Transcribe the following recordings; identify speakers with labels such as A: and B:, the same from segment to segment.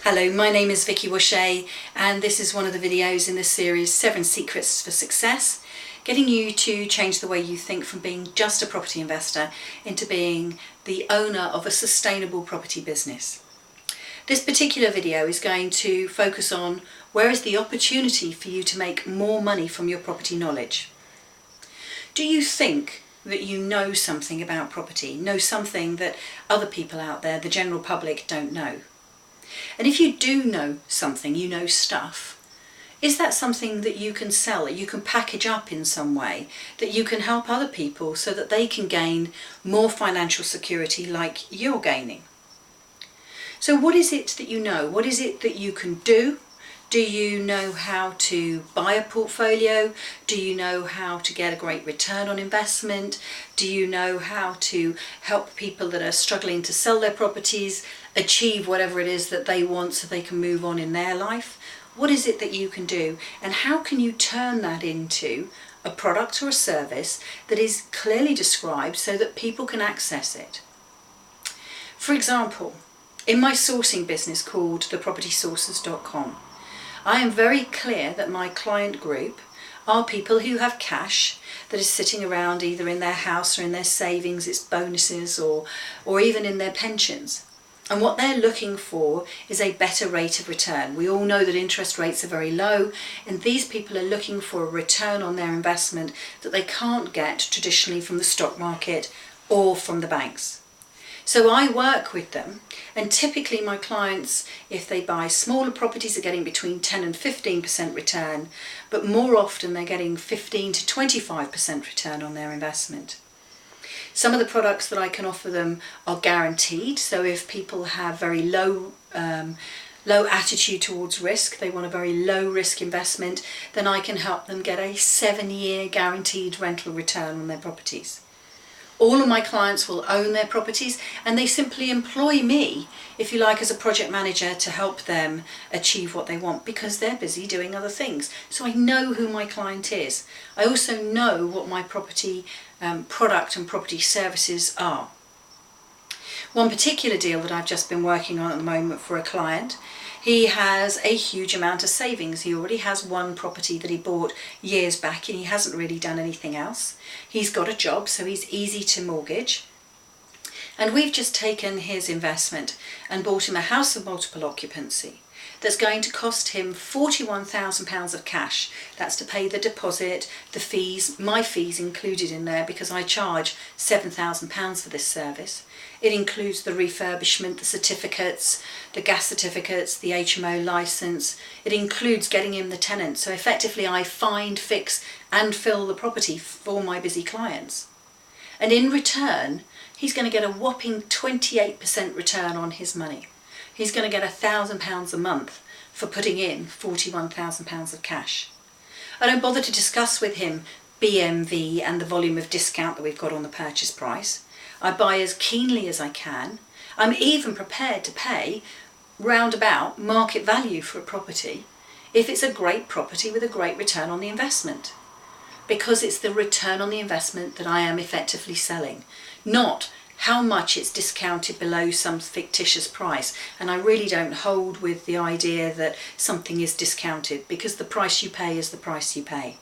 A: Hello, my name is Vicki Wusche, and this is one of the videos in this series, 7 Secrets for Success, getting you to change the way you think from being just a property investor into being the owner of a sustainable property business. This particular video is going to focus on where is the opportunity for you to make more money from your property knowledge. Do you think that you know something about property, know something that other people out there, the general public, don't know? And if you do know something, you know stuff, is that something that you can sell, that you can package up in some way, that you can help other people so that they can gain more financial security like you're gaining? So what is it that you know? What is it that you can do? Do you know how to buy a portfolio? Do you know how to get a great return on investment? Do you know how to help people that are struggling to sell their properties achieve whatever it is that they want so they can move on in their life? What is it that you can do? And how can you turn that into a product or a service that is clearly described so that people can access it? For example, in my sourcing business called thepropertysources.com, I am very clear that my client group are people who have cash that is sitting around either in their house or in their savings, its bonuses, or even in their pensions. And what they're looking for is a better rate of return. We all know that interest rates are very low, and these people are looking for a return on their investment that they can't get traditionally from the stock market or from the banks. So I work with them, and typically my clients, if they buy smaller properties, are getting between 10 and 15% return, but more often they're getting 15 to 25% return on their investment. Some of the products that I can offer them are guaranteed, so if people have very low attitude towards risk, they want a very low risk investment, then I can help them get a 7-year guaranteed rental return on their properties. All of my clients will own their properties, and they simply employ me, if you like, as a project manager to help them achieve what they want, because they're busy doing other things. So I know who my client is. I also know what my property product and property services are. One particular deal that I've just been working on at the moment for a client, he has a huge amount of savings. He already has one property that he bought years back, and he hasn't really done anything else. He's got a job, so he's easy to mortgage. And we've just taken his investment and bought him a house of multiple occupancy that's going to cost him £41,000 of cash. That's to pay the deposit, the fees, my fees included in there, because I charge £7,000 for this service. It includes the refurbishment, the certificates, the gas certificates, the HMO licence. It includes getting him the tenant. So effectively I find, fix and fill the property for my busy clients. And in return, he's going to get a whopping 28% return on his money. He's going to get £1,000 a month for putting in £41,000 of cash. I don't bother to discuss with him BMV and the volume of discount that we've got on the purchase price. I buy as keenly as I can. I'm even prepared to pay roundabout market value for a property if it's a great property with a great return on the investment, because it's the return on the investment that I am effectively selling, not how much it's discounted below some fictitious price. And I really don't hold with the idea that something is discounted, because the price you pay is the price you pay.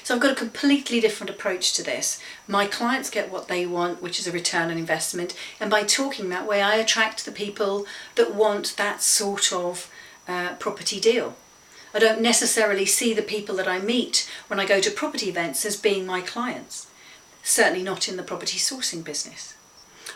A: So I've got a completely different approach to this. My clients get what they want, which is a return on investment, and by talking that way I attract the people that want that sort of property deal. I don't necessarily see the people that I meet when I go to property events as being my clients. Certainly not in the property sourcing business.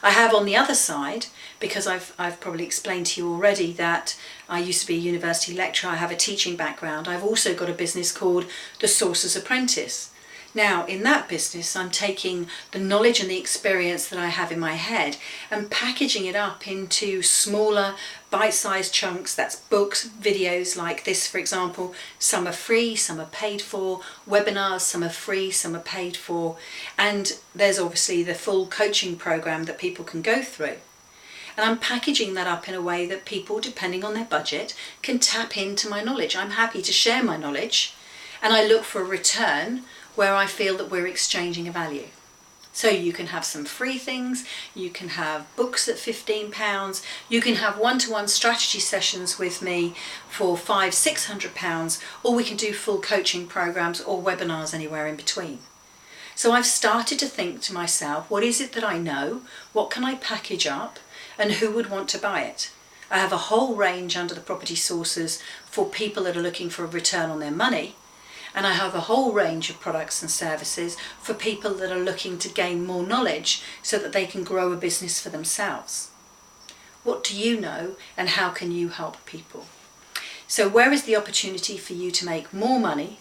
A: I have on the other side, because I've probably explained to you already that I used to be a university lecturer, I have a teaching background. I've also got a business called The Sourcer's Apprentice. Now in that business I'm taking the knowledge and the experience that I have in my head and packaging it up into smaller bite-sized chunks. That's books, videos like this for example. Some are free, some are paid for, webinars, some are free, some are paid for, and there's obviously the full coaching program that people can go through. And I'm packaging that up in a way that people, depending on their budget, can tap into my knowledge. I'm happy to share my knowledge, and I look for a return where I feel that we're exchanging a value. So you can have some free things, you can have books at £15, you can have one-to-one strategy sessions with me for £500-600, or we can do full coaching programs or webinars anywhere in between. So I've started to think to myself, what is it that I know? What can I package up? And who would want to buy it? I have a whole range under the property sources for people that are looking for a return on their money. And I have a whole range of products and services for people that are looking to gain more knowledge so that they can grow a business for themselves. What do you know, and how can you help people? So where is the opportunity for you to make more money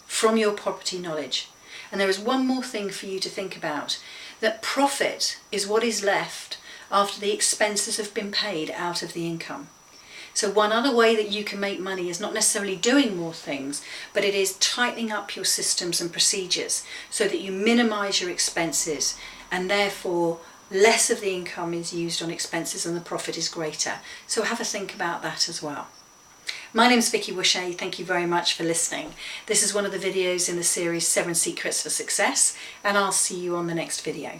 A: from your property knowledge? And there is one more thing for you to think about, that profit is what is left after the expenses have been paid out of the income. So one other way that you can make money is not necessarily doing more things, but it is tightening up your systems and procedures so that you minimise your expenses, and therefore less of the income is used on expenses and the profit is greater. So have a think about that as well. My name's Vicki Wusche. Thank you very much for listening. This is one of the videos in the series 7 Secrets for Success, and I'll see you on the next video.